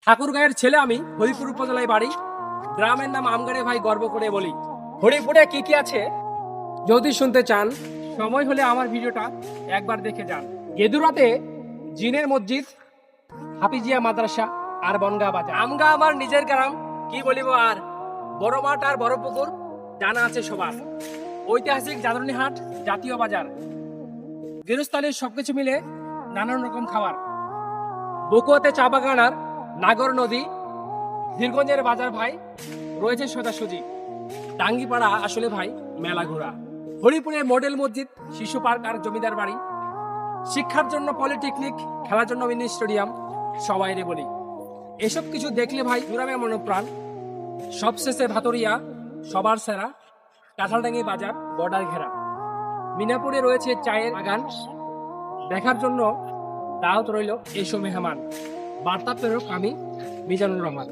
ঠাকুরগাঁয়ের ছেলে আমি, হরিপুর উপজেলায় বাড়ি। গ্রামের নাম আমগাড়ে ভাই, গর্ব করে বলি। হরিপুরে কি কি আছে যদি শুনতে চান, সময় হলে আমার ভিডিওটা একবার দেখে যান। গেদুরাতে জিনের মসজিদ, হাফিজিয়া মাদ্রাসা আর বনগা বাজার। আমগা আমার নিজের গ্রাম, কি বলিব আর। বড় মাঠ আর বড় পুকুর জানা আছে সবার। ঐতিহাসিক জাদরনি হাট, জাতীয় বাজার, গৃহস্থালীর সবকিছু মিলে নানান রকম খাবার। বকুয়াতে চা বাগান আর নাগর নদী, দীর্ঘঞ্জের বাজার ভাই, রয়েছে সোজাসুজি। টাঙ্গিপাড়া আসলে ভাই মেলা ঘোরা। হরিপুরে মডেল মসজিদ, শিশু পার্ক আর জমিদার বাড়ি। শিক্ষার জন্য পলিটেকনিক, খেলার জন্য মিনি স্টেডিয়াম, সবাই রে বলি। এসব কিছু দেখলে ভাই জুড়াবে মনোপ্রাণ। সবশেষে ভাতরিয়া, সবার সেরা, কাঁঠালডাঙ্গি বাজার, বর্ডার ঘেরা। মিনাপুরে রয়েছে চায়ের বাগান, দেখার জন্য দাওয়াত রইল এসো মেহমান। বার্তা প্রেরক আমি, মিজানুর রহমান।